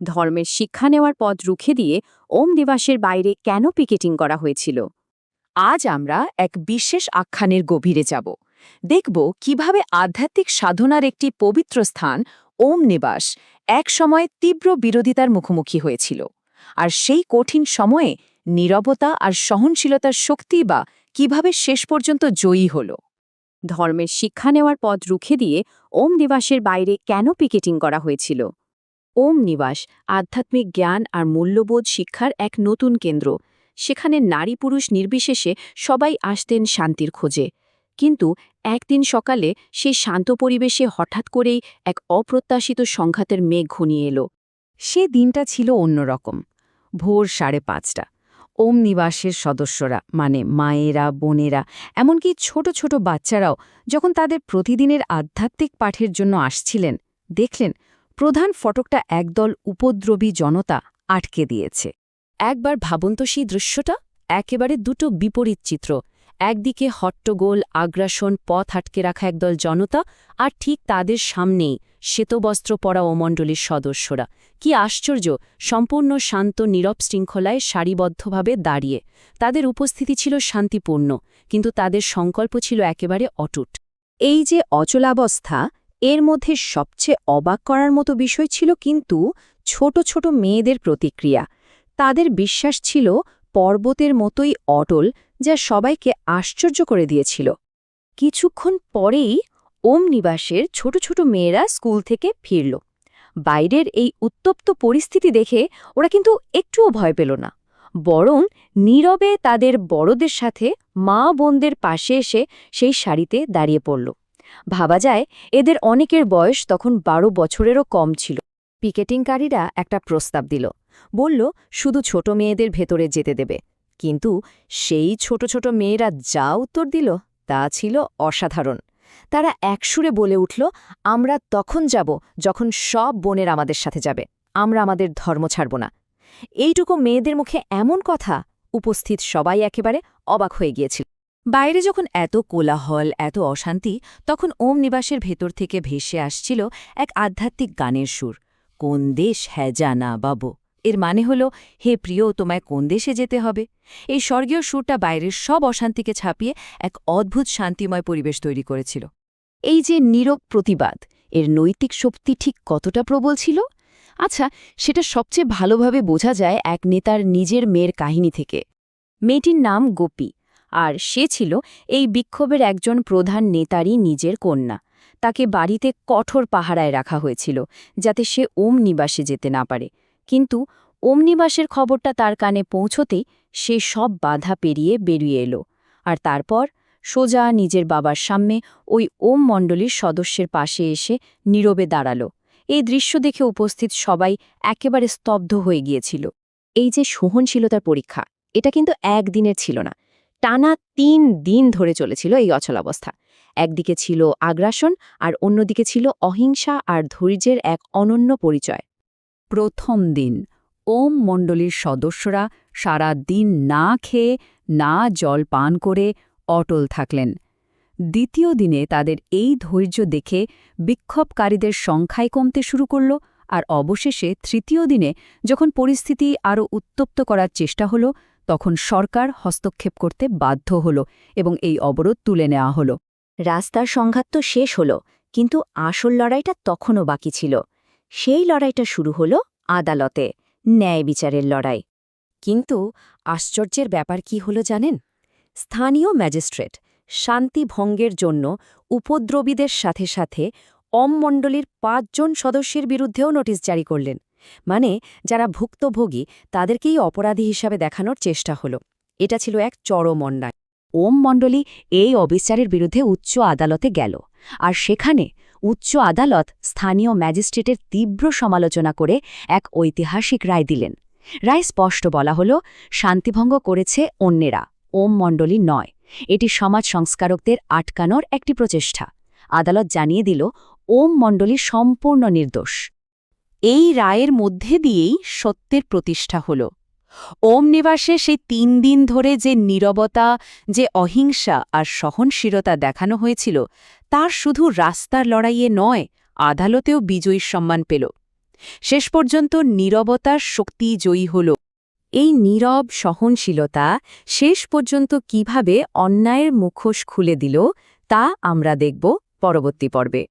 ধর্মের শিক্ষা নেওয়ার পথ রুখে দিয়ে ওম নিবাসের বাইরে কেন পিকেটিং করা হয়েছিল? আজ আমরা এক বিশেষ আখ্যানের গভীরে যাব। দেখব কিভাবে আধ্যাত্মিক সাধনার একটি পবিত্র স্থান ওম নিবাস একসময় তীব্র বিরোধিতার মুখোমুখি হয়েছিল। আর সেই কঠিন সময়ে নীরবতা আর সহনশীলতার শক্তি বা কিভাবে শেষ পর্যন্ত জয়ী হল। ধর্মের শিক্ষা নেওয়ার পথ রুখে দিয়ে ওম নিবাসের বাইরে কেন পিকেটিং করা হয়েছিল? ওম নিবাস আধ্যাত্মিক জ্ঞান আর মূল্যবোধ শিক্ষার এক নতুন কেন্দ্র। সেখানে নারী পুরুষ নির্বিশেষে সবাই আসতেন শান্তির খোঁজে। কিন্তু একদিন সকালে সেই শান্ত পরিবেশে হঠাৎ করেই এক অপ্রত্যাশিত সংঘাতের মেঘ ঘনিয়ে এলো। সে দিনটা ছিল অন্যরকম। ভোর 5:30। ওম নিবাসের সদস্যরা মানে মায়েরা, বোনেরা, এমনকি ছোট ছোট বাচ্চারাও যখন তাদের প্রতিদিনের আধ্যাত্মিক পাঠের জন্য আসছিলেন, দেখলেন প্রধান ফটকটা একদল উপদ্রবী জনতা আটকে দিয়েছে। একবার ভাবুন তো সেই দৃশ্যটা, একেবারে দুটো বিপরীত চিত্র। একদিকে হট্টগোল, আগ্রাসন, পথ আটকে রাখা একদল জনতা, আর ঠিক তাদের সামনেই শ্বেতবস্ত্র পরা ওমণ্ডলীর সদস্যরা। কি আশ্চর্য, সম্পূর্ণ শান্ত নীরব শৃঙ্খলায় সারিবদ্ধভাবে দাঁড়িয়ে। তাদের উপস্থিতি ছিল শান্তিপূর্ণ, কিন্তু তাদের সংকল্প ছিল একেবারে অটুট। এই যে অচলাবস্থা, এর মধ্যে সবচেয়ে অবাক করার মতো বিষয় ছিল কিন্তু ছোট ছোট মেয়েদের প্রতিক্রিয়া। তাদের বিশ্বাস ছিল পর্বতের মতোই অটল, যা সবাইকে আশ্চর্য করে দিয়েছিল। কিছুক্ষণ পরেই ওম নিবাসের ছোট ছোট মেয়েরা স্কুল থেকে ফিরল। বাইরের এই উত্তপ্ত পরিস্থিতি দেখে ওরা কিন্তু একটুও ভয় পেল না, বরং নীরবে তাদের বড়দের সাথে মা বোনদের পাশে এসে সেই সারিতে দাঁড়িয়ে পড়ল। ভাবা যায় এদের অনেকের বয়স তখন 12 বছরেরও কম ছিল। পিকেটিংকারীরা একটা প্রস্তাব দিল, বলল শুধু ছোট মেয়েদের ভেতরে যেতে দেবে। কিন্তু সেই ছোট ছোট মেয়েরা যা উত্তর দিল তা ছিল অসাধারণ। তারা একসুরে বলে উঠল, আমরা তখন যাব যখন সব বোনের আমাদের সাথে যাবে, আমরা আমাদের ধর্ম ছাড়ব না। এইটুকু মেয়েদের মুখে এমন কথা, উপস্থিত সবাই একেবারে অবাক হয়ে গিয়েছিল। বাইরে যখন এত কোলাহল, এত অশান্তি, তখন ওম নিবাসের ভেতর থেকে ভেসে আসছিল এক আধ্যাত্মিক গানের সুর। কোন দেশ হ্যাঁ জানা বাবু, এর মানে হল, হে প্রিয়, তোমায় কোন দেশে যেতে হবে। এই স্বর্গীয় সুরটা বাইরের সব অশান্তিকে ছাপিয়ে এক অদ্ভুত শান্তিময় পরিবেশ তৈরি করেছিল। এই যে নীরব প্রতিবাদ, এর নৈতিক শক্তি ঠিক কতটা প্রবল ছিল? আচ্ছা, সেটা সবচেয়ে ভালোভাবে বোঝা যায় এক নেতার নিজের মেয়ের কাহিনী থেকে। মেয়েটির নাম গোপী, আর সে ছিল এই বিক্ষোভের একজন প্রধান নেতারই নিজের কন্যা। তাকে বাড়িতে কঠোর পাহারায় রাখা হয়েছিল, যাতে সে ওম নিবাসে যেতে না পারে। কিন্তু ওম নিবাসের খবরটা তার কানে পৌঁছতেই সে সব বাধা পেরিয়ে বেরিয়ে এলো। আর তারপর সোজা নিজের বাবার সামনে ওই ওম মণ্ডলীর সদস্যের পাশে এসে নীরবে দাঁড়াল। এই দৃশ্য দেখে উপস্থিত সবাই একেবারে স্তব্ধ হয়ে গিয়েছিল। এই যে সহনশীলতার পরীক্ষা, এটা কিন্তু একদিনের ছিল না, টানা 3 দিন ধরে চলেছিল এই অচলাবস্থা। একদিকে ছিল আগ্রাসন, আর অন্যদিকে ছিল অহিংসা আর ধৈর্যের এক অনন্য পরিচয়। প্রথম দিন ওম মণ্ডলীর সদস্যরা সারা দিন না খেয়ে, না জল পান করে অটল থাকলেন। দ্বিতীয় দিনে তাদের এই ধৈর্য দেখে বিক্ষোভকারীদের সংখ্যাই কমতে শুরু করল, আর অবশেষে তৃতীয় দিনে যখন পরিস্থিতি আরও উত্তপ্ত করার চেষ্টা হল, তখন সরকার হস্তক্ষেপ করতে বাধ্য হল এবং এই অবরোধ তুলে নেওয়া হল। রাস্তার সংঘাত তো শেষ হল, কিন্তু আসল লড়াইটা তখনও বাকি ছিল। সেই লড়াইটা শুরু হল আদালতে, ন্যায় বিচারের লড়াই। কিন্তু আশ্চর্যের ব্যাপার কি হলো জানেন? স্থানীয় ম্যাজিস্ট্রেট শান্তি ভঙ্গের জন্য উপদ্রবীদের সাথে সাথে ওম মণ্ডলীর 5 জন সদস্যের বিরুদ্ধেও নোটিশ জারি করলেন। মানে যারা ভুক্তভোগী তাদেরকেই অপরাধী হিসাবে দেখানোর চেষ্টা হলো। এটা ছিল এক চরম অন্যায়। ওম মণ্ডলী এই অবিচারের বিরুদ্ধে উচ্চ আদালতে গেল, আর সেখানে উচ্চ আদালত স্থানীয় ম্যাজিস্ট্রেটের তীব্র সমালোচনা করে এক ঐতিহাসিক রায় দিলেন। রায় স্পষ্ট বলা হল, শান্তিভঙ্গ করেছে অন্যেরা, ওম মণ্ডলী নয়। এটি সমাজ সংস্কারকদের আটকানোর একটি প্রচেষ্টা। আদালত জানিয়ে দিল ওম মণ্ডলী সম্পূর্ণ নির্দোষ। এই রায়ের মধ্যে দিয়েই সত্যের প্রতিষ্ঠা হল। ওম নিবাসে সেই 3 দিন ধরে যে নীরবতা, যে অহিংসা আর সহনশীলতা দেখানো হয়েছিল, তার শুধু রাস্তার লড়াইয়ে নয়, আদালতেও বিজয়ীর সম্মান পেল। শেষ পর্যন্ত নীরবতার শক্তি জয়ী হল। এই নীরব সহনশীলতা শেষ পর্যন্ত কিভাবে অন্যায়ের মুখোশ খুলে দিল তা আমরা দেখব পরবর্তী পর্বে।